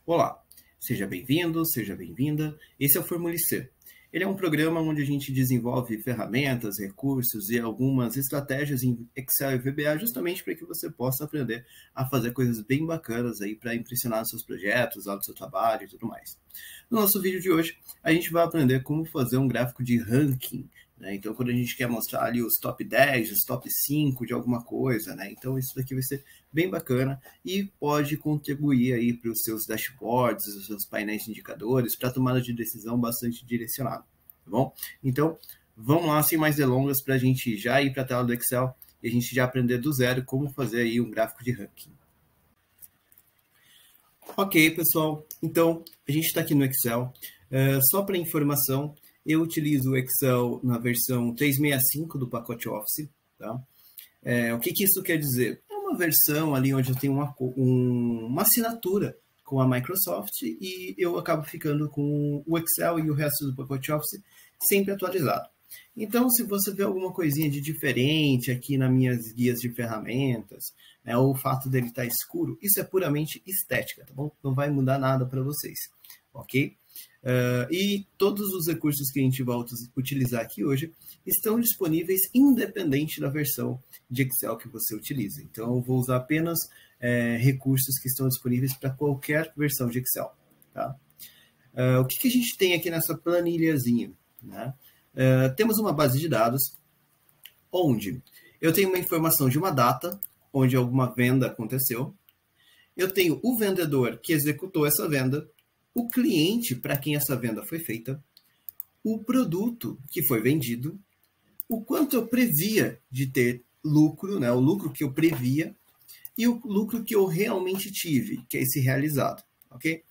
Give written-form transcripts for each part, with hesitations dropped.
Olá, seja bem-vindo, seja bem-vinda. Esse é o Formulice. Ele é um programa onde a gente desenvolve ferramentas, recursos e algumas estratégias em Excel e VBA justamente para que você possa aprender a fazer coisas bem bacanas aí para impressionar seus projetos, lá do seu trabalho e tudo mais. No nosso vídeo de hoje, a gente vai aprender como fazer um gráfico de ranking, né? Então, quando a gente quer mostrar ali os top 10, os top 5 de alguma coisa, né? Então, isso daqui vai ser bem bacana e pode contribuir aí para os seus dashboards, os seus painéis de indicadores, para tomada de decisão bastante direcionada, tá bom? Então, vamos lá, sem mais delongas, para a gente já ir para a tela do Excel e a gente já aprender do zero como fazer aí um gráfico de ranking. Ok, pessoal, então a gente está aqui no Excel. Só para informação, eu utilizo o Excel na versão 365 do pacote Office. Tá? O que isso quer dizer? É uma versão ali onde eu tenho uma assinatura com a Microsoft e eu acabo ficando com o Excel e o resto do pacote Office sempre atualizado. Então, se você vê alguma coisinha de diferente aqui nas minhas guias de ferramentas, né, ou o fato dele estar escuro, isso é puramente estética, tá bom? Não vai mudar nada para vocês, ok? E todos os recursos que a gente vai utilizar aqui hoje estão disponíveis independente da versão de Excel que você utilize. Então, eu vou usar apenas recursos que estão disponíveis para qualquer versão de Excel. Tá? O que a gente tem aqui nessa planilhazinha? Né? Temos uma base de dados onde eu tenho uma informação de uma data, onde alguma venda aconteceu. Eu tenho o vendedor que executou essa venda, o cliente para quem essa venda foi feita, o produto que foi vendido, o quanto eu previa de ter lucro, né, o lucro que eu previa, e o lucro que eu realmente tive, que é esse realizado. Ok?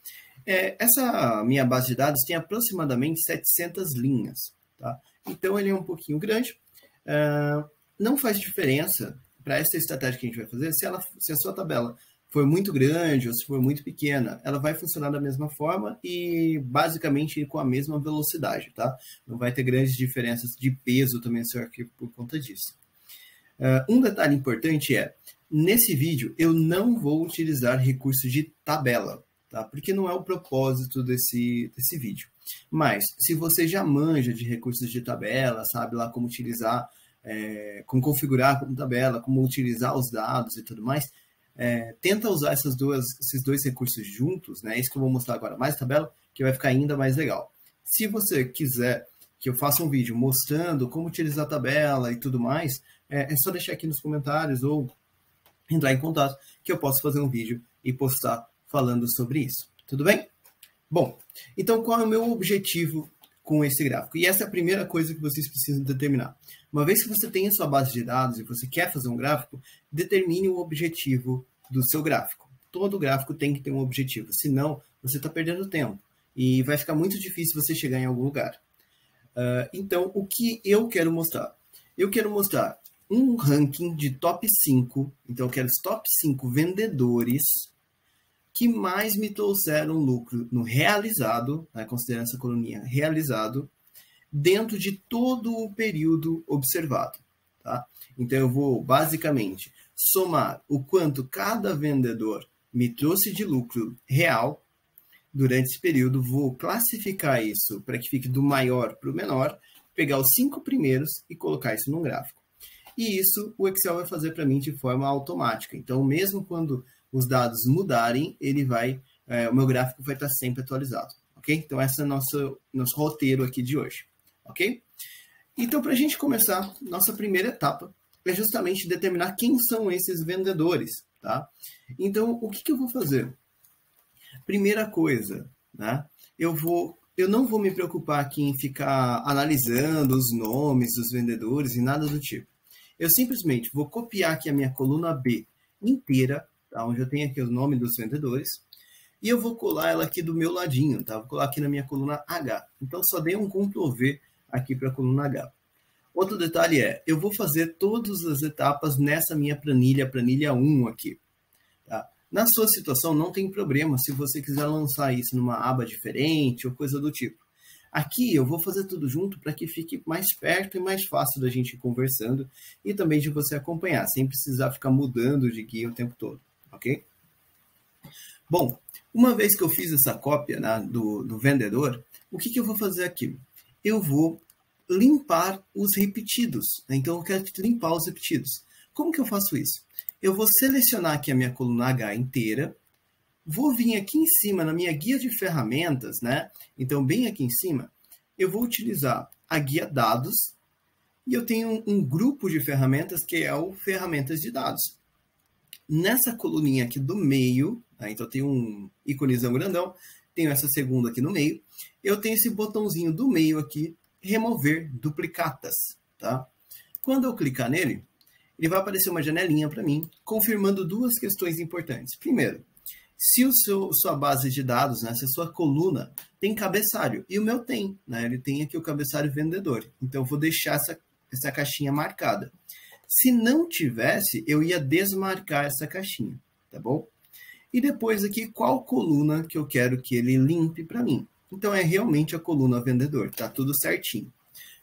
Essa minha base de dados tem aproximadamente 700 linhas. Tá? Então, ele é um pouquinho grande. Não faz diferença para essa estratégia que a gente vai fazer se a sua tabela for muito grande ou se for muito pequena, ela vai funcionar da mesma forma e basicamente com a mesma velocidade, tá? Não vai ter grandes diferenças de peso também no seu arquivo por conta disso. Um detalhe importante nesse vídeo eu não vou utilizar recursos de tabela, tá? Porque não é o propósito desse vídeo. Mas, se você já manja de recursos de tabela, sabe lá como utilizar, como configurar como tabela, como utilizar os dados e tudo mais, tenta usar esses dois recursos juntos, né? Isso que eu vou mostrar agora, mais tabela, que vai ficar ainda mais legal. Se você quiser que eu faça um vídeo mostrando como utilizar a tabela e tudo mais, é só deixar aqui nos comentários ou entrar em contato que eu posso fazer um vídeo e postar falando sobre isso. Tudo bem? Bom, então qual é o meu objetivo com esse gráfico? E essa é a primeira coisa que vocês precisam determinar. Uma vez que você tem a sua base de dados e você quer fazer um gráfico, determine o objetivo do seu gráfico. Todo gráfico tem que ter um objetivo, senão você está perdendo tempo e vai ficar muito difícil você chegar em algum lugar. Então, o que eu quero mostrar? Eu quero mostrar um ranking de top 5, então eu quero os top 5 vendedores que mais me trouxeram lucro no realizado, né, considerando essa coluninha realizado, dentro de todo o período observado. Tá? Então, eu vou basicamente somar o quanto cada vendedor me trouxe de lucro real durante esse período, vou classificar isso para que fique do maior para o menor, pegar os 5 primeiros e colocar isso num gráfico. E isso o Excel vai fazer para mim de forma automática. Então, mesmo quando os dados mudarem, o meu gráfico vai estar sempre atualizado. Ok? Então, esse é o nosso roteiro aqui de hoje. Ok? Então, para a gente começar, nossa primeira etapa é justamente determinar quem são esses vendedores. Tá? Então, o que eu vou fazer? Primeira coisa, né? Eu não vou me preocupar aqui em ficar analisando os nomes dos vendedores e nada do tipo. Eu simplesmente vou copiar aqui a minha coluna B inteira, tá? Onde eu tenho aqui o nome dos vendedores, e eu vou colar ela aqui do meu ladinho, tá? Vou colar aqui na minha coluna H. Então, só dei um Ctrl V aqui para a coluna H. Outro detalhe eu vou fazer todas as etapas nessa minha planilha 1 aqui. Tá? Na sua situação, não tem problema se você quiser lançar isso numa aba diferente ou coisa do tipo. Aqui eu vou fazer tudo junto para que fique mais perto e mais fácil da gente ir conversando e também de você acompanhar, sem precisar ficar mudando de guia o tempo todo, ok? Bom, Uma vez que eu fiz essa cópia, né, do vendedor, o que eu vou fazer aqui? Eu vou limpar os repetidos. Né? Então, eu quero limpar os repetidos. Como que eu faço isso? Eu vou selecionar aqui a minha coluna H inteira, vou vir aqui em cima na minha guia de ferramentas, né? Então, bem aqui em cima, eu vou utilizar a guia dados e eu tenho um grupo de ferramentas que é o ferramentas de dados. Nessa coluninha aqui do meio, tá? Então eu tenho um íconezão grandão, tenho essa segunda aqui no meio, eu tenho esse botãozinho do meio aqui, remover duplicatas, tá? Quando eu clicar nele, ele vai aparecer uma janelinha para mim, confirmando duas questões importantes. Primeiro, se sua base de dados, né, se a sua coluna tem cabeçalho, e o meu tem, né, ele tem aqui o cabeçalho vendedor, então eu vou deixar essa caixinha marcada. Se não tivesse, eu ia desmarcar essa caixinha, tá bom? E depois aqui, qual coluna que eu quero que ele limpe para mim? Então, é realmente a coluna vendedor, tá tudo certinho.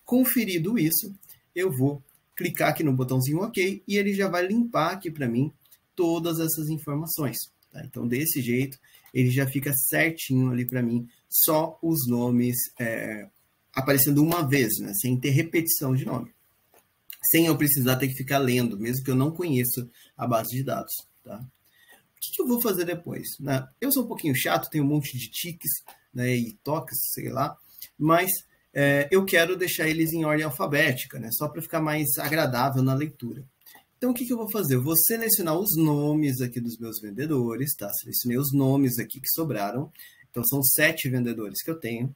Conferido isso, eu vou clicar aqui no botãozinho OK e ele já vai limpar aqui para mim todas essas informações. Tá? Então, desse jeito, ele já fica certinho ali para mim, só os nomes aparecendo uma vez, né? Sem ter repetição de nome. Sem eu precisar ter que ficar lendo, mesmo que eu não conheça a base de dados. Tá? O que eu vou fazer depois? Né? Eu sou um pouquinho chato, tenho um monte de tiques, né, e toques, sei lá, mas eu quero deixar eles em ordem alfabética, né, só para ficar mais agradável na leitura. Então, o que eu vou fazer? Eu vou selecionar os nomes aqui dos meus vendedores, tá? Selecionei os nomes aqui que sobraram. Então, são 7 vendedores que eu tenho.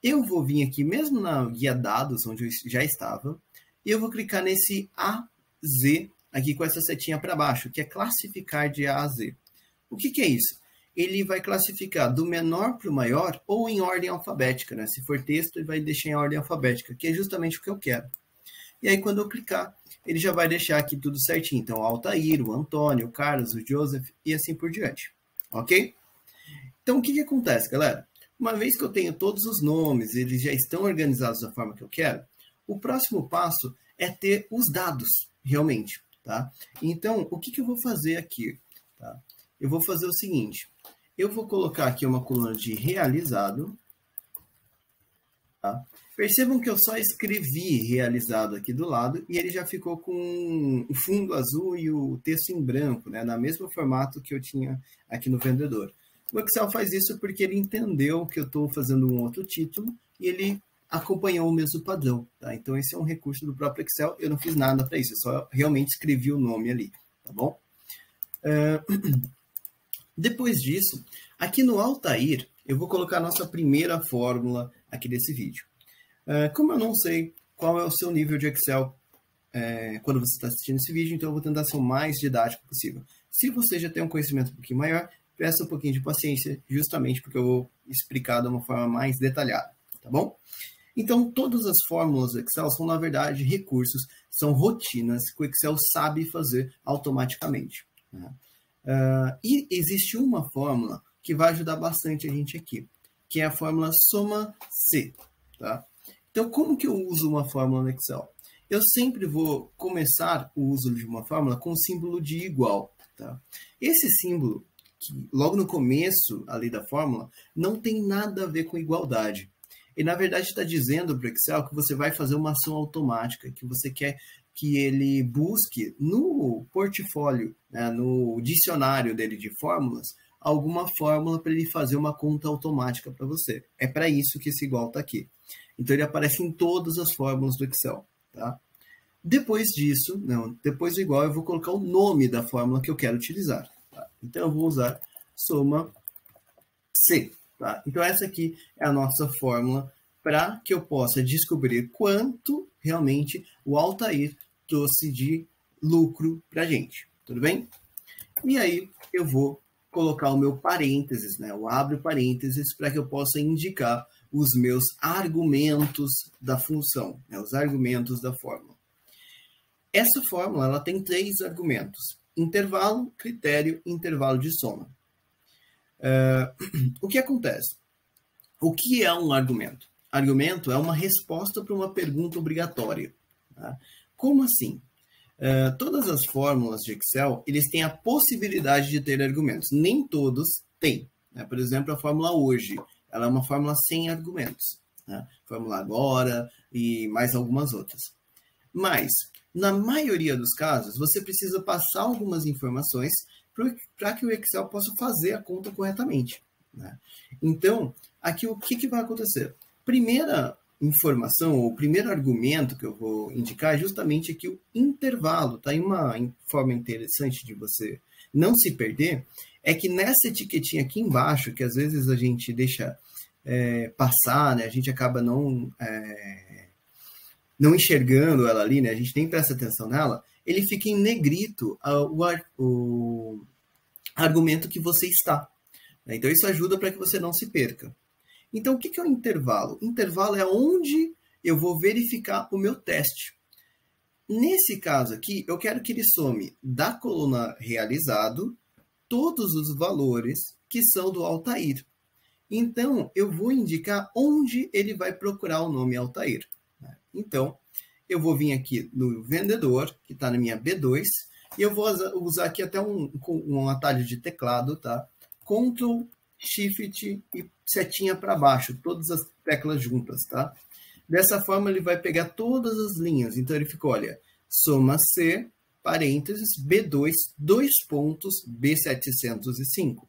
Eu vou vir aqui, mesmo na guia dados, onde eu já estava, e eu vou clicar nesse AZ, aqui com essa setinha para baixo, que é classificar de A a Z. O que é isso? Ele vai classificar do menor para o maior ou em ordem alfabética, né? Se for texto, ele vai deixar em ordem alfabética, que é justamente o que eu quero. E aí, quando eu clicar, ele já vai deixar aqui tudo certinho. Então, o Altair, o Antônio, o Carlos, o Joseph e assim por diante. Ok? Então, o que acontece, galera? Uma vez que eu tenho todos os nomes, eles já estão organizados da forma que eu quero, o próximo passo é ter os dados, realmente. Tá? Então, o que eu vou fazer aqui? Tá? Eu vou fazer o seguinte. Eu vou colocar aqui uma coluna de realizado. Tá? Percebam que eu só escrevi realizado aqui do lado e ele já ficou com o fundo azul e o texto em branco, né? No mesmo formato que eu tinha aqui no vendedor. O Excel faz isso porque ele entendeu que eu estou fazendo um outro título e ele acompanhou o mesmo padrão. Tá? Então, esse é um recurso do próprio Excel. Eu não fiz nada para isso, eu só realmente escrevi o nome ali. Tá bom? Depois disso, aqui no Altair, eu vou colocar a nossa primeira fórmula aqui desse vídeo. Como eu não sei qual é o seu nível de Excel quando você está assistindo esse vídeo, então eu vou tentar ser o mais didático possível. Se você já tem um conhecimento um pouquinho maior, peça um pouquinho de paciência, justamente porque eu vou explicar de uma forma mais detalhada, tá bom? Então, todas as fórmulas do Excel são, na verdade, recursos, são rotinas que o Excel sabe fazer automaticamente. Né? E existe uma fórmula que vai ajudar bastante a gente aqui, que é a fórmula soma C. Tá? Então, como que eu uso uma fórmula no Excel? Eu sempre vou começar o uso de uma fórmula com o símbolo de igual. Tá? Esse símbolo, que logo no começo ali da fórmula, não tem nada a ver com igualdade. E, na verdade, está dizendo para o Excel que você vai fazer uma ação automática, que você quer que ele busque no portfólio, né, no dicionário dele de fórmulas, alguma fórmula para ele fazer uma conta automática para você. É para isso que esse igual está aqui. Então, ele aparece em todas as fórmulas do Excel. Tá? Depois disso, depois do igual, eu vou colocar o nome da fórmula que eu quero utilizar. Tá? Então, eu vou usar soma C. Tá? Então, essa aqui é a nossa fórmula para que eu possa descobrir quanto realmente o Altair trouxe de lucro para a gente. Tudo bem? E aí, eu vou colocar o meu parênteses, né? Eu abro parênteses para que eu possa indicar os meus argumentos da função, né? Os argumentos da fórmula. Essa fórmula ela tem 3 argumentos: intervalo, critério e intervalo de soma. O que acontece? O que é um argumento? Argumento é uma resposta para uma pergunta obrigatória. Tá? Como assim? Todas as fórmulas de Excel, eles têm a possibilidade de ter argumentos. Nem todos têm. né? Por exemplo, a fórmula hoje, ela é uma fórmula sem argumentos, né? Fórmula agora e mais algumas outras. Mas, na maioria dos casos, você precisa passar algumas informações para que o Excel possa fazer a conta corretamente, né? Então, aqui o que vai acontecer? Primeira informação, ou o primeiro argumento que eu vou indicar é justamente aqui o intervalo, tá? E uma forma interessante de você não se perder é que nessa etiquetinha aqui embaixo, que às vezes a gente deixa passar, né? A gente acaba não enxergando ela ali, né? A gente nem presta atenção nela, ele fica em negrito o argumento que você está. Então, isso ajuda para que você não se perca. Então, o que é o intervalo? Intervalo é onde eu vou verificar o meu teste. Nesse caso aqui, eu quero que ele some da coluna realizado todos os valores que são do Altair. Então, eu vou indicar onde ele vai procurar o nome Altair. Então, eu vou vir aqui no vendedor, que está na minha B2, e eu vou usar aqui até um atalho de teclado, tá? Ctrl, Shift e setinha para baixo, todas as teclas juntas, tá? Dessa forma, ele vai pegar todas as linhas. Então, ele fica, olha, soma C, parênteses, B2, dois pontos, B705.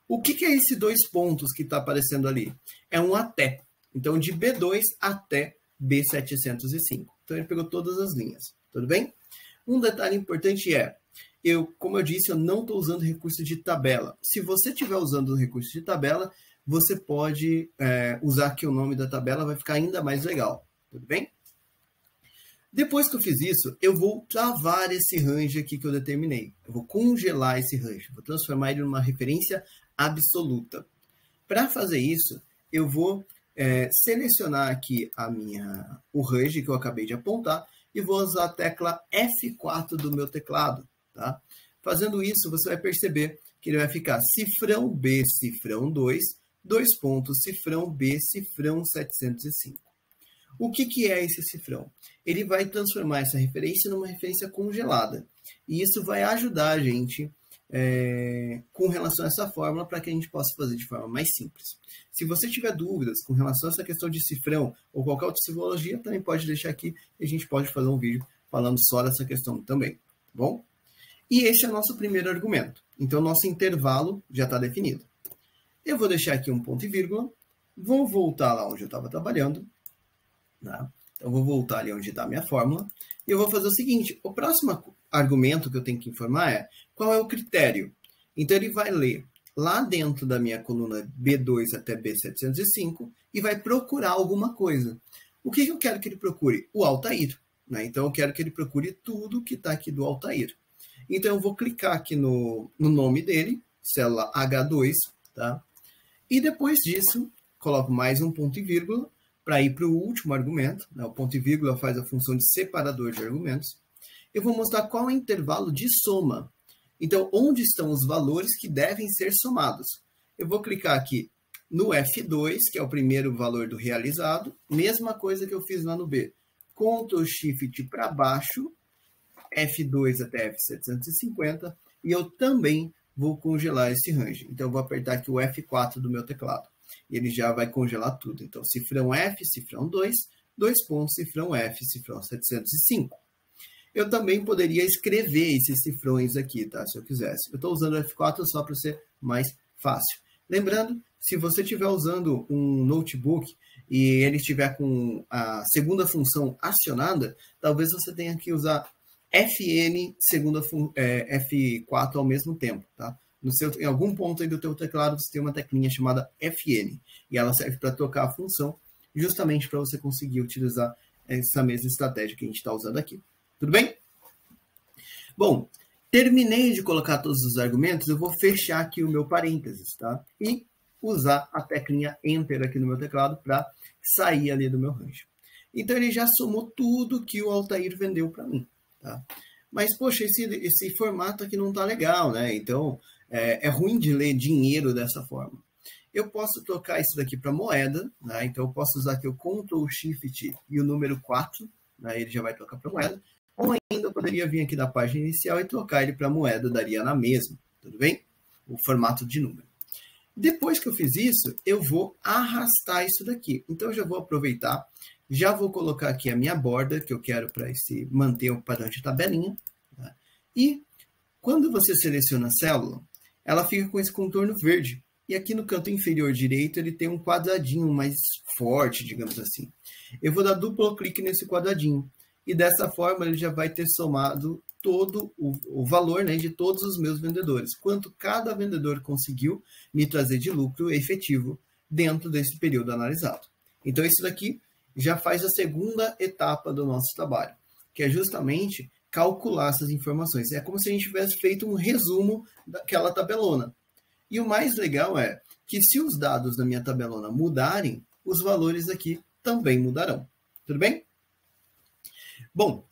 O que é esse dois pontos que está aparecendo ali? É um até. Então, de B2 até B705. Então, ele pegou todas as linhas. Tudo bem? Um detalhe importante é, como eu disse, eu não estou usando recurso de tabela. Se você estiver usando o recurso de tabela, você pode usar aqui o nome da tabela, vai ficar ainda mais legal. Tudo bem? Depois que eu fiz isso, eu vou travar esse range aqui que eu determinei. Eu vou congelar esse range, vou transformar ele numa referência absoluta. Para fazer isso, eu vou selecionar aqui o range que eu acabei de apontar e vou usar a tecla F4 do meu teclado. Tá? Fazendo isso, você vai perceber que ele vai ficar cifrão B, cifrão 2, dois pontos, cifrão B, cifrão 705. O que é esse cifrão? Ele vai transformar essa referência numa referência congelada. E isso vai ajudar a gente com relação a essa fórmula para que a gente possa fazer de forma mais simples. Se você tiver dúvidas com relação a essa questão de cifrão ou qualquer outra simbologia, também pode deixar aqui e a gente pode fazer um vídeo falando só dessa questão também. Tá bom? E esse é o nosso primeiro argumento. Então, nosso intervalo já está definido. Eu vou deixar aqui um ponto e vírgula, vou voltar lá onde eu estava trabalhando. Tá? Então, vou voltar ali onde está a minha fórmula. E eu vou fazer o seguinte, o próximo argumento que eu tenho que informar é qual é o critério. Então, ele vai ler lá dentro da minha coluna B2 até B705 e vai procurar alguma coisa. O que eu quero que ele procure? O Altair. Né? Então, eu quero que ele procure tudo que está aqui do Altair. Então, eu vou clicar aqui no nome dele, célula H2, tá? E depois disso, coloco mais um ponto e vírgula para ir para o último argumento. Né? O ponto e vírgula faz a função de separador de argumentos. Eu vou mostrar qual é o intervalo de soma. Então, onde estão os valores que devem ser somados? Eu vou clicar aqui no F2, que é o primeiro valor do realizado. Mesma coisa que eu fiz lá no B. Ctrl Shift para baixo. F2 até F750, e eu também vou congelar esse range. Então, eu vou apertar aqui o F4 do meu teclado, e ele já vai congelar tudo. Então, cifrão F, cifrão 2, dois pontos, cifrão F, cifrão 705. Eu também poderia escrever esses cifrões aqui, tá? Se eu quisesse. Eu estou usando o F4 só para ser mais fácil. Lembrando, se você estiver usando um notebook e ele estiver com a segunda função acionada, talvez você tenha que usar FN, F4 ao mesmo tempo, tá? Em algum ponto aí do teu teclado você tem uma teclinha chamada FN, e ela serve para tocar a função, justamente para você conseguir utilizar essa mesma estratégia que a gente está usando aqui. Tudo bem? Bom, terminei de colocar todos os argumentos, eu vou fechar aqui o meu parênteses, tá? E usar a teclinha Enter aqui no meu teclado para sair ali do meu range. Então ele já somou tudo que o Altair vendeu para mim. Tá? Mas, poxa, esse formato aqui não está legal, né? Então, é ruim de ler dinheiro dessa forma. Eu posso trocar isso daqui para moeda, né? Então eu posso usar aqui o Ctrl Shift e o número 4, né? Ele já vai trocar para moeda. Ou ainda eu poderia vir aqui na página inicial e trocar ele para moeda, daria na mesma, tudo bem? O formato de número. Depois que eu fiz isso, eu vou arrastar isso daqui. Então, eu já vou aproveitar, já vou colocar aqui a minha borda, que eu quero para manter o padrão de tabelinha. Tá? E quando você seleciona a célula, ela fica com esse contorno verde. E aqui no canto inferior direito, ele tem um quadradinho mais forte, digamos assim. Eu vou dar duplo clique nesse quadradinho. E dessa forma, ele já vai ter somado todo o valor, né, de todos os meus vendedores. Quanto cada vendedor conseguiu me trazer de lucro efetivo dentro desse período analisado. Então, isso daqui já faz a segunda etapa do nosso trabalho, que é justamente calcular essas informações. É como se a gente tivesse feito um resumo daquela tabelona. E o mais legal é que se os dados da minha tabelona mudarem, os valores aqui também mudarão. Tudo bem? Bom,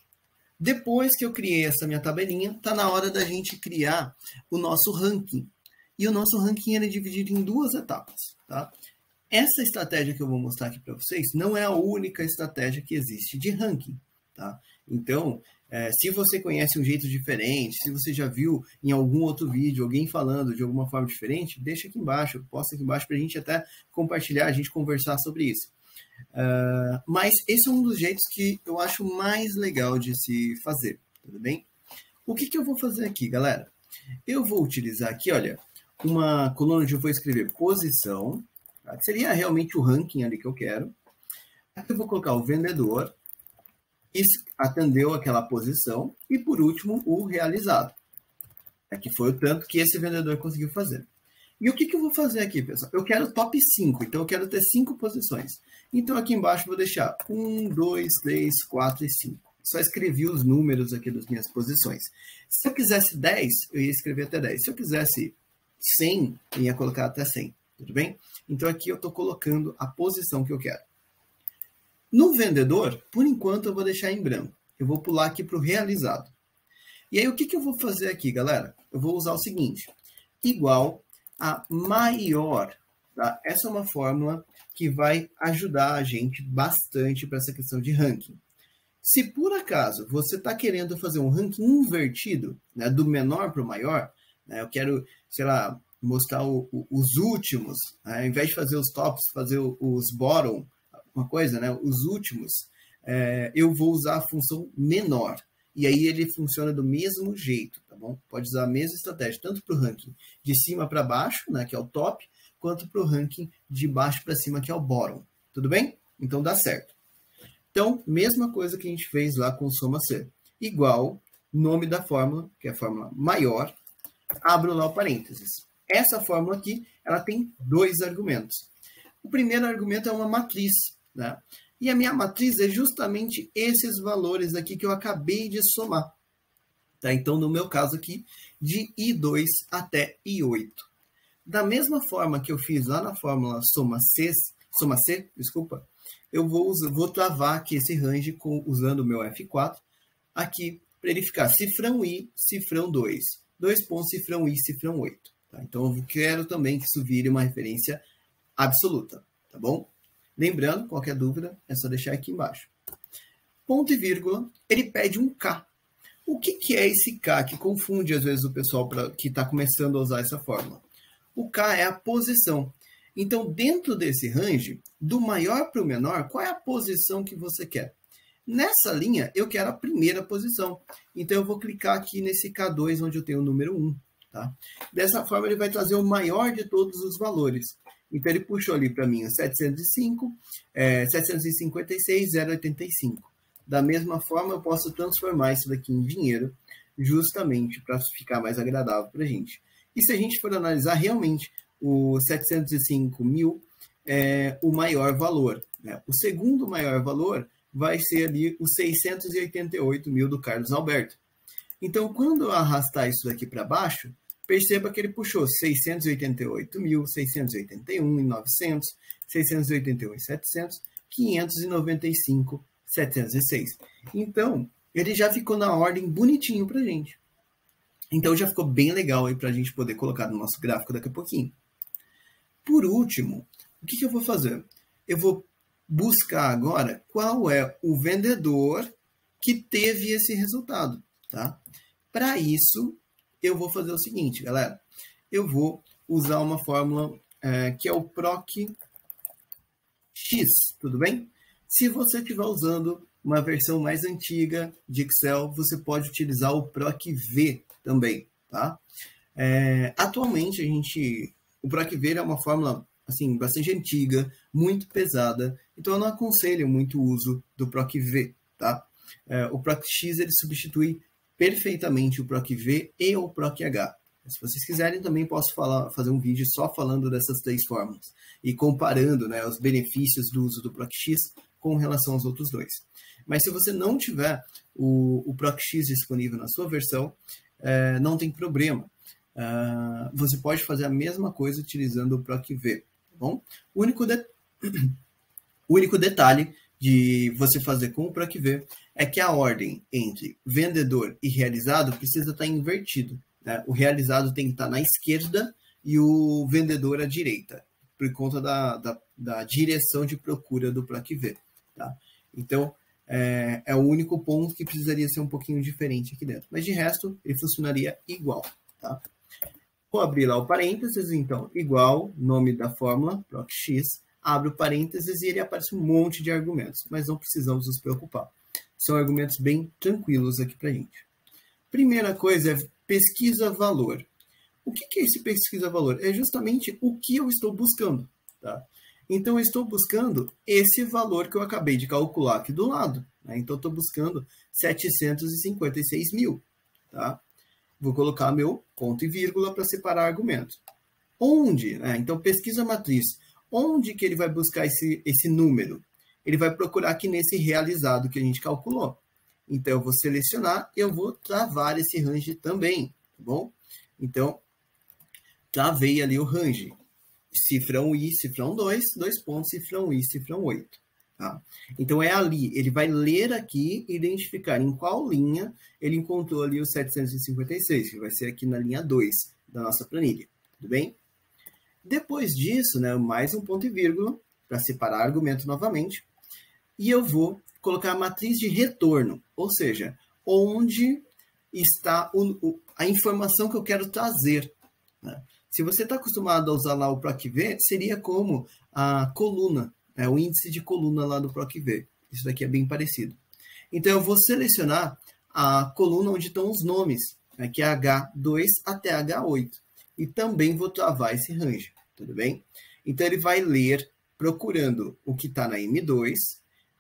depois que eu criei essa minha tabelinha, está na hora da gente criar o nosso ranking. E o nosso ranking é dividido em duas etapas. Tá? Essa estratégia que eu vou mostrar aqui para vocês não é a única estratégia que existe de ranking. Tá? Então, se você conhece um jeito diferente, se você já viu em algum outro vídeo alguém falando de alguma forma diferente, deixa aqui embaixo, posta aqui embaixo para a gente até compartilhar, a gente conversar sobre isso. Mas esse é um dos jeitos que eu acho mais legal de se fazer, tudo bem? O que eu vou fazer aqui, galera? Eu vou utilizar aqui, olha, uma coluna onde eu vou escrever posição, tá? Que seria realmente o ranking ali que eu quero. Aqui eu vou colocar o vendedor, atendeu aquela posição, e por último, o realizado, que foi o tanto que esse vendedor conseguiu fazer. E o que eu vou fazer aqui, pessoal? Eu quero top 5, então eu quero ter 5 posições. Então aqui embaixo eu vou deixar 1, 2, 3, 4 e 5. Só escrevi os números aqui das minhas posições. Se eu quisesse 10, eu ia escrever até 10. Se eu quisesse 100, eu ia colocar até 100, tudo bem? Então aqui eu estou colocando a posição que eu quero. No vendedor, por enquanto eu vou deixar em branco. Eu vou pular aqui para o realizado. E aí o que eu vou fazer aqui, galera? Eu vou usar o seguinte, igual a maior. Tá? Essa é uma fórmula que vai ajudar a gente bastante para essa questão de ranking. Se por acaso você está querendo fazer um ranking invertido, né, do menor para o maior, né, eu quero, sei lá, mostrar os últimos, né, ao invés de fazer os tops, fazer os bottom, uma coisa, né, os últimos, eu vou usar a função menor. E aí ele funciona do mesmo jeito, tá bom? Pode usar a mesma estratégia, tanto para o ranking de cima para baixo, né, que é o top, quanto para o ranking de baixo para cima, que é o bottom. Tudo bem? Então dá certo. Então, mesma coisa que a gente fez lá com o soma C. Igual, nome da fórmula, que é a fórmula maior, abro lá o parênteses. Essa fórmula aqui, ela tem 2 argumentos. O primeiro argumento é uma matriz, né? E a minha matriz é justamente esses valores aqui que eu acabei de somar. Tá? Então, no meu caso aqui, de I2 até I8. Da mesma forma que eu fiz lá na fórmula soma C, desculpa, eu vou travar aqui esse range usando o meu F4 aqui para ele ficar cifrão I, cifrão 2. 2 pontos, cifrão I, cifrão 8. Tá? Então, eu quero também que isso vire uma referência absoluta, tá bom? Lembrando, qualquer dúvida, é só deixar aqui embaixo. Ponto e vírgula, ele pede um K. O que é esse K que confunde, às vezes, o pessoal que está começando a usar essa fórmula? O K é a posição. Então, dentro desse range, do maior para o menor, qual é a posição que você quer? Nessa linha, eu quero a primeira posição. Então, eu vou clicar aqui nesse K2, onde eu tenho o número 1. Tá? Dessa forma, ele vai trazer o maior de todos os valores. Então, ele puxou ali para mim o 705, 756, 0,85. Da mesma forma, eu posso transformar isso daqui em dinheiro, justamente para ficar mais agradável para a gente. E se a gente for analisar, realmente, o 705 mil é o maior valor. Né? O segundo maior valor vai ser ali os 688 mil do Carlos Alberto. Então, quando eu arrastar isso daqui para baixo, perceba que ele puxou 688 mil, 681.900, 681.700, 595, 706. Então, ele já ficou na ordem bonitinho para a gente. Então, já ficou bem legal aí para a gente poder colocar no nosso gráfico daqui a pouquinho. Por último, o que eu vou fazer? Eu vou buscar agora qual é o vendedor que teve esse resultado, tá? Para isso, eu vou fazer o seguinte, galera. Eu vou usar uma fórmula que é o PROC X, tudo bem? Se você estiver usando uma versão mais antiga de Excel, você pode utilizar o PROC V também, tá? Atualmente, o PROC V é uma fórmula assim, bastante antiga, muito pesada, então eu não aconselho muito o uso do PROC V, tá? O PROC X ele substitui perfeitamente o PROC V e o PROC H. Se vocês quiserem, também posso fazer um vídeo só falando dessas três fórmulas e comparando, né, os benefícios do uso do PROC X com relação aos outros dois. Mas se você não tiver o PROC X disponível na sua versão, não tem problema. Você pode fazer a mesma coisa utilizando o PROC V, tá bom? O único detalhe de você fazer com o PROC V é que a ordem entre vendedor e realizado precisa estar invertido. Né? O realizado tem que estar na esquerda e o vendedor à direita, por conta da direção de procura do PROC V. Tá? Então, é o único ponto que precisaria ser um pouquinho diferente aqui dentro. Mas de resto, ele funcionaria igual. Tá? Vou abrir lá o parênteses, então, igual, nome da fórmula, PROC X, abre o parênteses e ele aparece um monte de argumentos, mas não precisamos nos preocupar. São argumentos bem tranquilos aqui para a gente. Primeira coisa é pesquisa valor. O que é esse pesquisa valor? É justamente o que eu estou buscando. Tá? Então, eu estou buscando esse valor que eu acabei de calcular aqui do lado. Né? Então, eu estou buscando 756 mil. Tá? Vou colocar meu ponto e vírgula para separar argumento. Onde? Né? Então, pesquisa matriz. Onde que ele vai buscar esse número? Ele vai procurar aqui nesse realizado que a gente calculou. Então, eu vou selecionar e eu vou travar esse range também, tá bom? Então, travei ali o range. Cifrão I, cifrão 2, 2 pontos, cifrão I, cifrão 8. Tá? Então, é ali. Ele vai ler aqui e identificar em qual linha ele encontrou ali o 756, que vai ser aqui na linha 2 da nossa planilha. Tudo bem? Depois disso, né, mais um ponto e vírgula para separar argumento novamente. E eu vou colocar a matriz de retorno, ou seja, onde está a informação que eu quero trazer. Né? Se você está acostumado a usar lá o PROC V, seria como a coluna, né, o índice de coluna lá do PROC V. Isso daqui é bem parecido. Então, eu vou selecionar a coluna onde estão os nomes, né, que é H2 até H8. E também vou travar esse range, tudo bem? Então, ele vai ler procurando o que está na M2,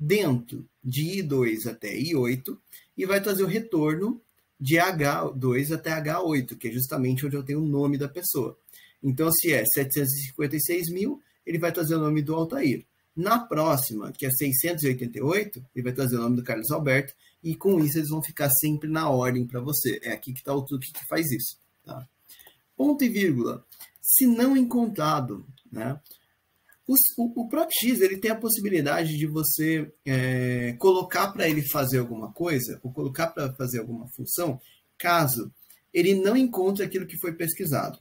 dentro de I2 até I8, e vai trazer o retorno de H2 até H8, que é justamente onde eu tenho o nome da pessoa. Então, se é 756 mil, ele vai trazer o nome do Altair. Na próxima, que é 688, ele vai trazer o nome do Carlos Alberto, e com isso eles vão ficar sempre na ordem para você. É aqui que está o truque que faz isso. Tá? Ponto e vírgula. Se não encontrado, né? O PROC X ele tem a possibilidade de você colocar para ele fazer alguma coisa, ou colocar para fazer alguma função, caso ele não encontre aquilo que foi pesquisado.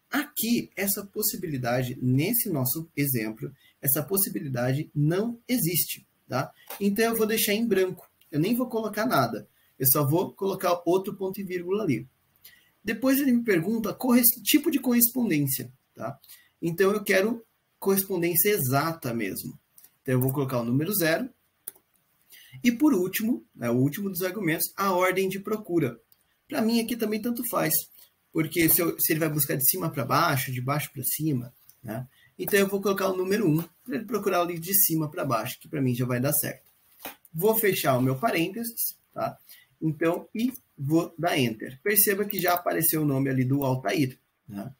Aqui, essa possibilidade, nesse nosso exemplo, essa possibilidade não existe. Tá? Então, eu vou deixar em branco. Eu nem vou colocar nada. Eu só vou colocar outro ponto e vírgula ali. Depois ele me pergunta tipo de correspondência. Tá? Então, eu quero correspondência exata mesmo. Então, eu vou colocar o número 0. E por último, o último dos argumentos, a ordem de procura. Para mim, aqui também tanto faz. Porque se ele vai buscar de cima para baixo, de baixo para cima, né? Então, eu vou colocar o número 1 para ele procurar ali de cima para baixo, que para mim já vai dar certo. Vou fechar o meu parênteses, tá? Então, e vou dar Enter. Perceba que já apareceu o nome ali do Altair, né?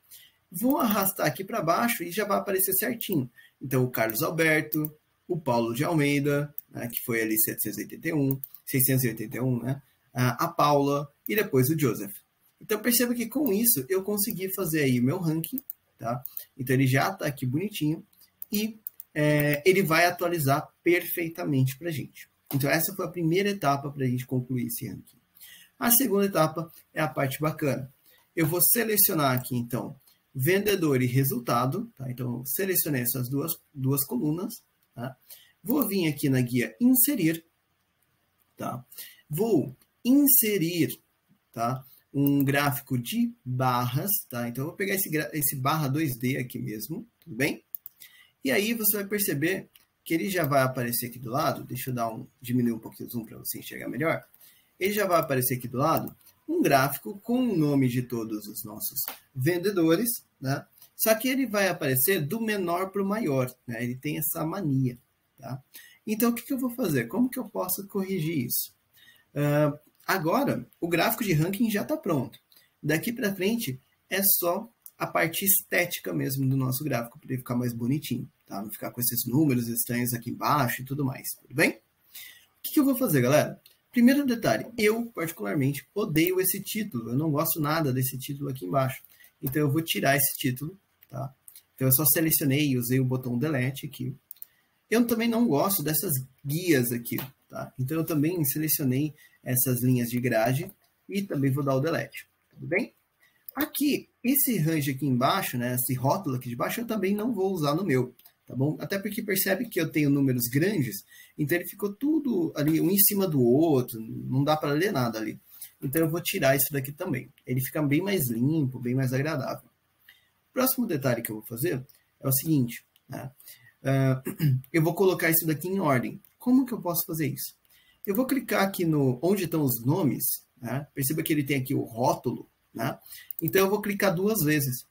Vou arrastar aqui para baixo e já vai aparecer certinho. Então, o Carlos Alberto, o Paulo de Almeida, né, que foi ali 681, né? A Paula e depois o Joseph. Então, perceba que com isso eu consegui fazer aí o meu ranking, tá? Então, ele já está aqui bonitinho e ele vai atualizar perfeitamente para a gente. Então, essa foi a primeira etapa para a gente concluir esse ranking. A segunda etapa é a parte bacana. Eu vou selecionar aqui, então, vendedor e resultado. Tá? Então, selecionei essas duas colunas. Tá? Vou vir aqui na guia inserir. Tá? Vou inserir, tá? um gráfico de barras, tá? Então, eu vou pegar esse barra 2D aqui mesmo, tudo bem? E aí, você vai perceber que ele já vai aparecer aqui do lado, deixa eu diminuir um pouquinho o zoom para você enxergar melhor. Ele já vai aparecer aqui do lado um gráfico com o nome de todos os nossos vendedores, né? Só que ele vai aparecer do menor para o maior, né? Ele tem essa mania, tá? Então, o que eu vou fazer? Como que eu posso corrigir isso? Agora, o gráfico de ranking já está pronto. Daqui para frente, é só a parte estética mesmo do nosso gráfico, para ele ficar mais bonitinho, tá? Não ficar com esses números estranhos aqui embaixo e tudo mais, tudo bem? O que eu vou fazer, galera? Primeiro detalhe, eu particularmente odeio esse título, eu não gosto nada desse título aqui embaixo. Então, eu vou tirar esse título, tá? Então, eu só selecionei e usei o botão Delete aqui. Eu também não gosto dessas guias aqui, tá? Então, eu também selecionei essas linhas de grade e também vou dar o Delete, tudo bem? Aqui, esse range aqui embaixo, né, esse rótulo aqui de baixo, eu também não vou usar no meu, tá bom? Até porque percebe que eu tenho números grandes, então ele ficou tudo ali, um em cima do outro, não dá para ler nada ali. Então eu vou tirar isso daqui também. Ele fica bem mais limpo, bem mais agradável. O próximo detalhe que eu vou fazer é o seguinte, né? Eu vou colocar isso daqui em ordem. Como que eu posso fazer isso? Eu vou clicar aqui no onde estão os nomes, né? Perceba que ele tem aqui o rótulo, né? Então eu vou clicar 2 vezes.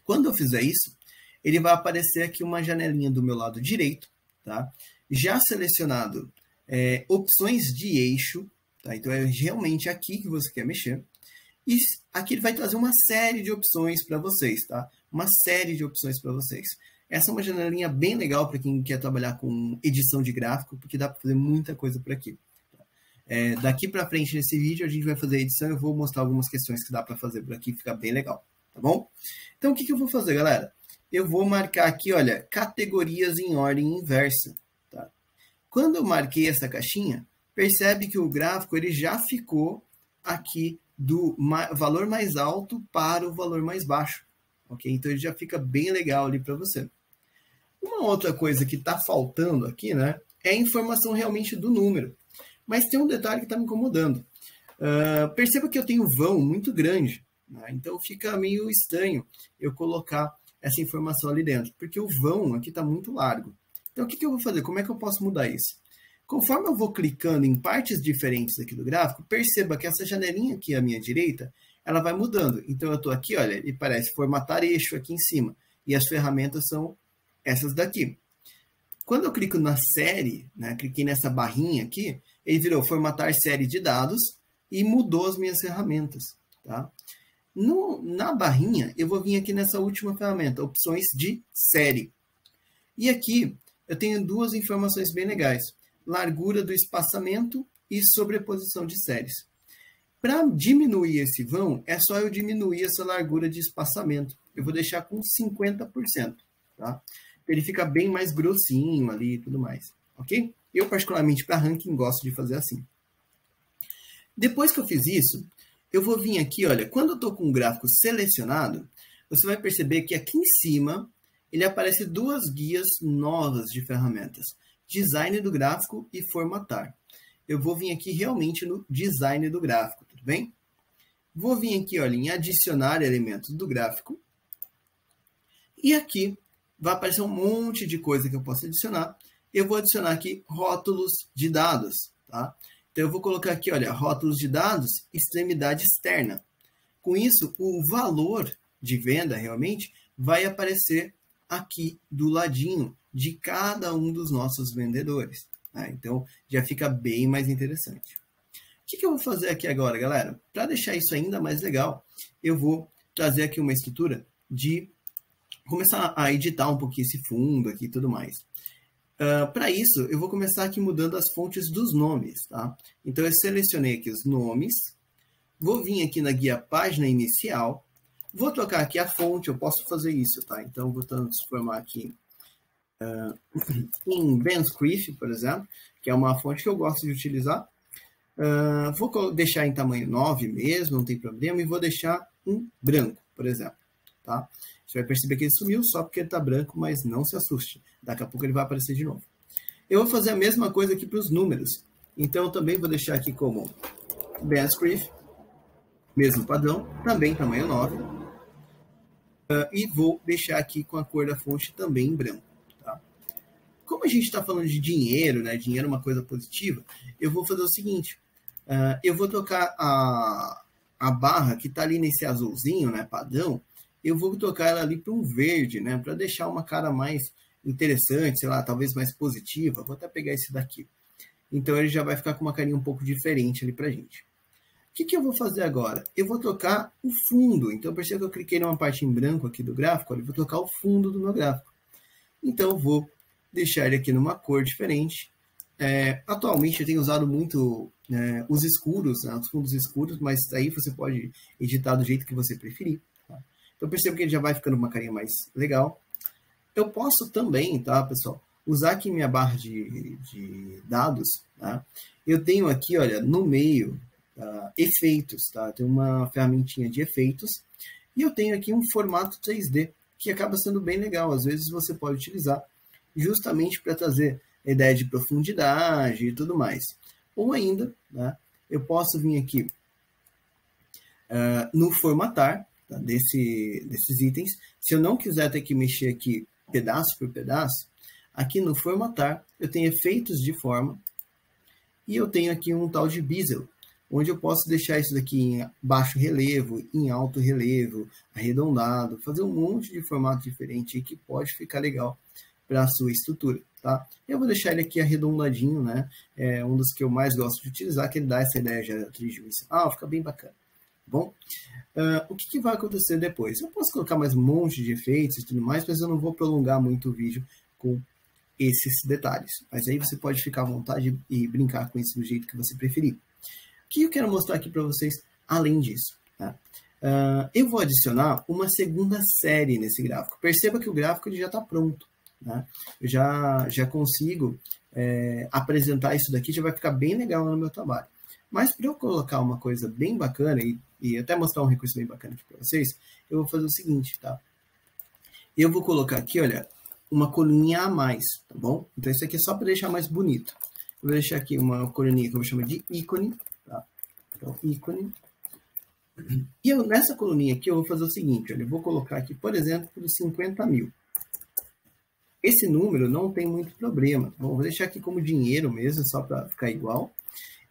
Quando eu fizer isso, ele vai aparecer aqui uma janelinha do meu lado direito, tá? Já selecionado opções de eixo, tá? Então é realmente aqui que você quer mexer. E aqui ele vai trazer uma série de opções para vocês, tá? Uma série de opções para vocês. Essa é uma janelinha bem legal para quem quer trabalhar com edição de gráfico, porque dá para fazer muita coisa por aqui. Daqui para frente nesse vídeo a gente vai fazer a edição, eu vou mostrar algumas questões que dá para fazer por aqui, fica bem legal, tá bom? Então o que eu vou fazer, galera? Eu vou marcar aqui, olha, categorias em ordem inversa, tá? Quando eu marquei essa caixinha, percebe que o gráfico ele já ficou aqui do valor mais alto para o valor mais baixo, ok? Então ele já fica bem legal ali para você. Uma outra coisa que está faltando aqui, né, é a informação realmente do número. Mas tem um detalhe que está me incomodando. Perceba que eu tenho vão muito grande, né? Então fica meio estranho eu colocar essa informação ali dentro, porque o vão aqui está muito largo. Então o que eu vou fazer? Como é que eu posso mudar isso? Conforme eu vou clicando em partes diferentes aqui do gráfico, perceba que essa janelinha aqui à minha direita, ela vai mudando. Então eu estou aqui, olha, e parece formatar eixo aqui em cima. E as ferramentas são essas daqui. Quando eu clico na série, né, cliquei nessa barrinha aqui, ele virou formatar série de dados e mudou as minhas ferramentas, tá? Na barrinha, eu vou vir aqui nessa última ferramenta, opções de série. E aqui eu tenho 2 informações bem legais. Largura do espaçamento e sobreposição de séries. Para diminuir esse vão, é só eu diminuir essa largura de espaçamento. Eu vou deixar com 50%, tá? Ele fica bem mais grossinho ali e tudo mais, ok? Eu, particularmente, para ranking, gosto de fazer assim. Depois que eu fiz isso, eu vou vir aqui, olha, quando eu estou com o gráfico selecionado, você vai perceber que aqui em cima, ele aparece 2 guias novas de ferramentas. Design do gráfico e formatar. Eu vou vir aqui realmente no design do gráfico, tudo bem? Vou vir aqui, olha, em adicionar elementos do gráfico. E aqui vai aparecer um monte de coisa que eu posso adicionar. Eu vou adicionar aqui rótulos de dados, tá? Então eu vou colocar aqui, olha, rótulos de dados, extremidade externa. Com isso, o valor de venda realmente vai aparecer aqui do ladinho de cada um dos nossos vendedores, tá? Então já fica bem mais interessante. O que eu vou fazer aqui agora, galera? Para deixar isso ainda mais legal, eu vou trazer aqui uma estrutura de começar a editar um pouquinho esse fundo aqui e tudo mais. Para isso, eu vou começar aqui mudando as fontes dos nomes, tá? Então, eu selecionei aqui os nomes, vou vir aqui na guia página inicial, vou trocar aqui a fonte, eu posso fazer isso, tá? Então, vou transformar aqui em Ben Script, por exemplo, que é uma fonte que eu gosto de utilizar. Vou deixar em tamanho 9 mesmo, não tem problema, e vou deixar em branco, por exemplo, tá? Você vai perceber que ele sumiu só porque ele está branco, mas não se assuste. Daqui a pouco ele vai aparecer de novo. Eu vou fazer a mesma coisa aqui para os números. Então, eu também vou deixar aqui como Ben Script. mesmo padrão, também tamanho 9, e vou deixar aqui com a cor da fonte também em branco. Tá? Como a gente está falando de dinheiro, né, dinheiro é uma coisa positiva, eu vou fazer o seguinte, eu vou trocar a barra que está ali nesse azulzinho, né, padrão, eu vou trocar ela ali para um verde, né, para deixar uma cara mais interessante, sei lá, talvez mais positiva. Vou até pegar esse daqui. Então ele já vai ficar com uma carinha um pouco diferente ali pra gente. O que eu vou fazer agora? Eu vou trocar o fundo. Então perceba que eu cliquei numa parte em branco aqui do gráfico, olha, eu vou trocar o fundo do meu gráfico. Então eu vou deixar ele aqui numa cor diferente. Atualmente eu tenho usado muito os escuros, né, os fundos escuros, mas aí você pode editar do jeito que você preferir. Tá? Então perceba que ele já vai ficando uma carinha mais legal. Eu posso também, tá, pessoal, usar aqui minha barra de dados, tá? Eu tenho aqui, olha, no meio, efeitos, tá? Tem uma ferramentinha de efeitos e eu tenho aqui um formato 3D que acaba sendo bem legal. Às vezes você pode utilizar justamente para trazer a ideia de profundidade e tudo mais. Ou ainda, né, eu posso vir aqui no formatar, tá, desses itens. Se eu não quiser ter que mexer aqui pedaço por pedaço, aqui no formatar eu tenho efeitos de forma e eu tenho aqui um tal de bezel, onde eu posso deixar isso daqui em baixo relevo, em alto relevo, arredondado, fazer um monte de formato diferente que pode ficar legal para a sua estrutura, tá? Eu vou deixar ele aqui arredondadinho, né? É um dos que eu mais gosto de utilizar, que ele dá essa ideia já tridimensional, fica bem bacana. Bom, o que vai acontecer depois? Eu posso colocar mais um monte de efeitos e tudo mais, mas eu não vou prolongar muito o vídeo com esses detalhes. Mas aí você pode ficar à vontade e brincar com isso do jeito que você preferir. O que eu quero mostrar aqui para vocês além disso? Tá? Eu vou adicionar uma segunda série nesse gráfico. Perceba que o gráfico ele já está pronto. Né? Eu já consigo apresentar isso daqui, já vai ficar bem legal no meu trabalho. Mas para eu colocar uma coisa bem bacana e até mostrar um recurso bem bacana aqui para vocês, eu vou fazer o seguinte, tá? Eu vou colocar aqui, olha, uma coluninha a mais, tá bom? Então isso aqui é só para deixar mais bonito. Eu vou deixar aqui uma coluninha que eu vou chamar de ícone, tá? Então, ícone. E nessa coluninha aqui eu vou fazer o seguinte, olha, eu vou colocar aqui, por exemplo, por 50 mil. Esse número não tem muito problema, tá bom? Vou deixar aqui como dinheiro mesmo, só para ficar igual.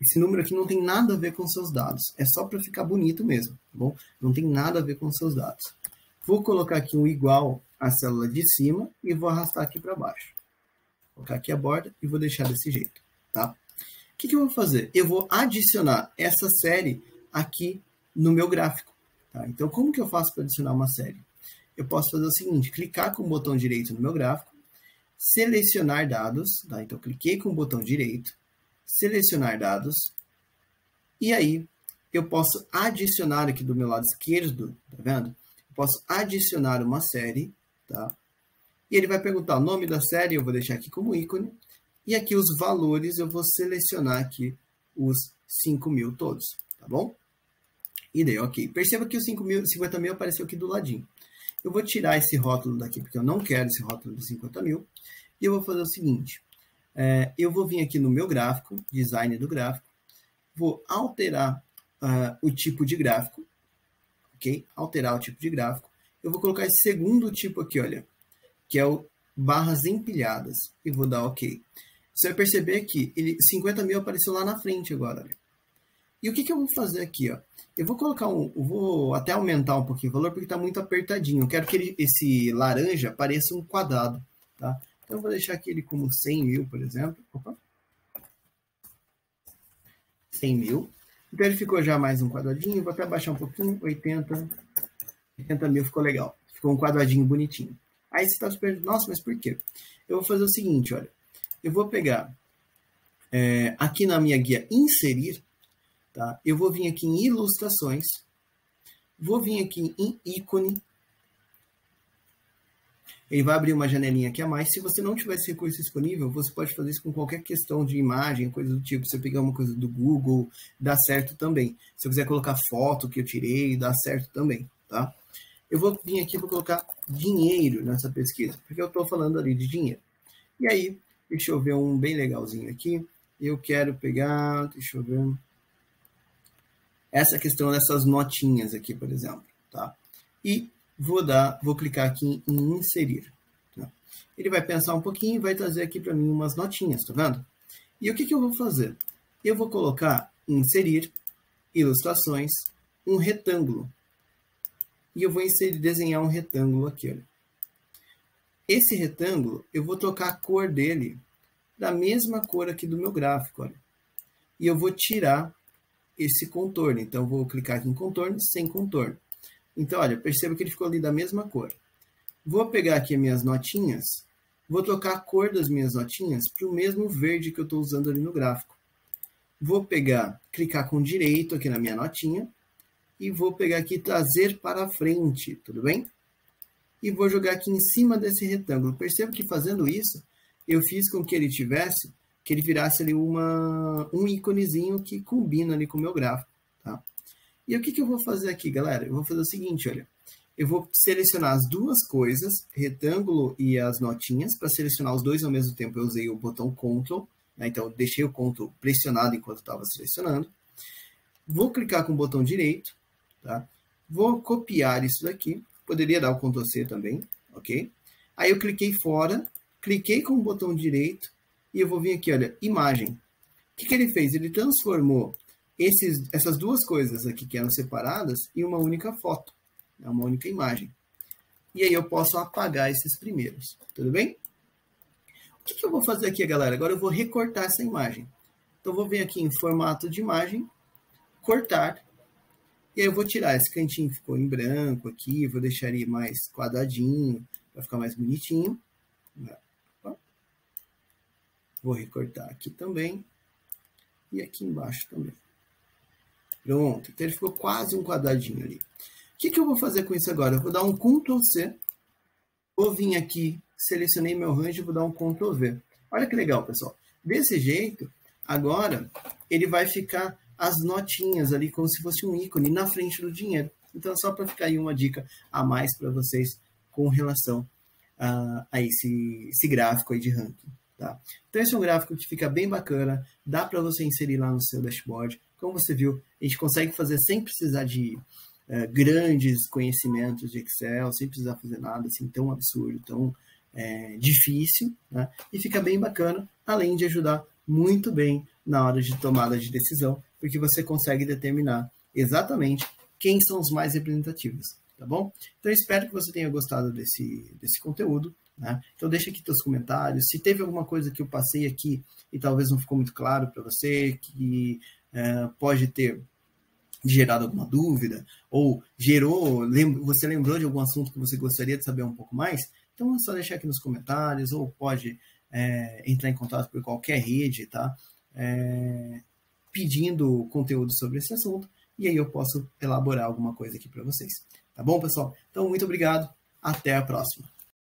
Esse número aqui não tem nada a ver com seus dados. É só para ficar bonito mesmo, tá bom? Não tem nada a ver com seus dados. Vou colocar aqui um igual à célula de cima e vou arrastar aqui para baixo. Vou colocar aqui a borda e vou deixar desse jeito, tá? O que eu vou fazer? Eu vou adicionar essa série aqui no meu gráfico, tá? Então, como que eu faço para adicionar uma série? Eu posso fazer o seguinte, clicar com o botão direito no meu gráfico, selecionar dados, tá? Então, cliquei com o botão direito, selecionar dados, e aí eu posso adicionar aqui do meu lado esquerdo, tá vendo? Eu posso adicionar uma série, tá? E ele vai perguntar o nome da série, eu vou deixar aqui como ícone, e aqui os valores eu vou selecionar aqui os 5.000 todos, tá bom? E daí, ok. Perceba que os 50 mil apareceu aqui do ladinho. Eu vou tirar esse rótulo daqui, porque eu não quero esse rótulo de 50 mil, e eu vou fazer o seguinte, eu vou vir aqui no meu gráfico, design do gráfico, vou alterar o tipo de gráfico, ok? Alterar o tipo de gráfico. Eu vou colocar esse segundo tipo aqui, olha, que é o barras empilhadas, e vou dar ok. Você vai perceber que 50 mil apareceu lá na frente agora, olha. E o que eu vou fazer aqui, ó? Eu vou colocar eu vou até aumentar um pouquinho o valor, porque está muito apertadinho. Eu quero que esse laranja pareça um quadrado, tá? Então, eu vou deixar aqui ele como 100 mil, por exemplo. Opa. 100 mil. Então, ele ficou já mais um quadradinho. Vou até baixar um pouquinho. 80 mil ficou legal. Ficou um quadradinho bonitinho. Aí você está se perguntando, nossa, mas por quê? Eu vou fazer o seguinte, olha. Eu vou pegar aqui na minha guia inserir, tá? Eu vou vir aqui em ilustrações. Vou vir aqui em ícone. Ele vai abrir uma janelinha aqui a mais. Se você não tiver esse recurso disponível, você pode fazer isso com qualquer questão de imagem, coisa do tipo. Se eu pegar uma coisa do Google, dá certo também. Se eu quiser colocar foto que eu tirei, dá certo também, tá? Eu vou vir aqui para colocar dinheiro nessa pesquisa, porque eu estou falando ali de dinheiro. E aí, deixa eu ver um bem legalzinho aqui. Eu quero pegar, deixa eu ver... essa questão dessas notinhas aqui, por exemplo, tá? E vou clicar aqui em inserir. Tá? Ele vai pensar um pouquinho e vai trazer aqui para mim umas notinhas, tá vendo? E o que eu vou fazer? Eu vou colocar inserir, ilustrações, um retângulo. E eu vou desenhar um retângulo aqui, olha. Esse retângulo, eu vou trocar a cor dele da mesma cor aqui do meu gráfico, olha. E eu vou tirar esse contorno. Então, eu vou clicar aqui em contorno, sem contorno. Então, olha, perceba que ele ficou ali da mesma cor. Vou pegar aqui as minhas notinhas, vou trocar a cor das minhas notinhas para o mesmo verde que eu estou usando ali no gráfico. Vou pegar, clicar com direito aqui na minha notinha, e vou pegar aqui trazer para frente, tudo bem? E vou jogar aqui em cima desse retângulo. Perceba que fazendo isso, eu fiz com que ele virasse ali um íconezinho que combina ali com o meu gráfico, tá? E o que eu vou fazer aqui, galera? Eu vou fazer o seguinte, olha. Eu vou selecionar as duas coisas, retângulo e as notinhas. Para selecionar os dois ao mesmo tempo, eu usei o botão Ctrl, né? Então, eu deixei o Ctrl pressionado enquanto estava selecionando. Vou clicar com o botão direito, tá? Vou copiar isso daqui. Poderia dar o Ctrl C também, ok? Aí eu cliquei fora, cliquei com o botão direito e eu vou vir aqui, olha, imagem. O que ele fez? Ele transformou essas duas coisas aqui que eram separadas em uma única foto, uma única imagem. E aí eu posso apagar esses primeiros, tudo bem? O que eu vou fazer aqui, galera? Agora eu vou recortar essa imagem. Então eu vou vir aqui em formato de imagem, cortar. E aí eu vou tirar esse cantinho que ficou em branco aqui, vou deixar ele mais quadradinho, para ficar mais bonitinho. Vou recortar aqui também. E aqui embaixo também. Pronto, então ele ficou quase um quadradinho ali. O que eu vou fazer com isso agora? Eu vou dar um Ctrl C, vou vir aqui, selecionei meu range e vou dar um Ctrl V. Olha que legal, pessoal. Desse jeito, agora ele vai ficar as notinhas ali como se fosse um ícone na frente do dinheiro. Então, só para ficar aí uma dica a mais para vocês com relação a esse gráfico aí de ranking. Tá? Então, esse é um gráfico que fica bem bacana, dá para você inserir lá no seu dashboard. Como você viu, a gente consegue fazer sem precisar de grandes conhecimentos de Excel, sem precisar fazer nada assim tão absurdo, tão difícil, né? E fica bem bacana, além de ajudar muito bem na hora de tomada de decisão, porque você consegue determinar exatamente quem são os mais representativos, tá bom? Então, eu espero que você tenha gostado desse conteúdo, né? Então, deixa aqui seus comentários. Se teve alguma coisa que eu passei aqui e talvez não ficou muito claro para você, que pode ter gerado alguma dúvida, ou você lembrou de algum assunto que você gostaria de saber um pouco mais, então é só deixar aqui nos comentários, ou pode entrar em contato por qualquer rede, tá? Pedindo conteúdo sobre esse assunto, e aí eu posso elaborar alguma coisa aqui para vocês. Tá bom, pessoal? Então, muito obrigado. Até a próxima.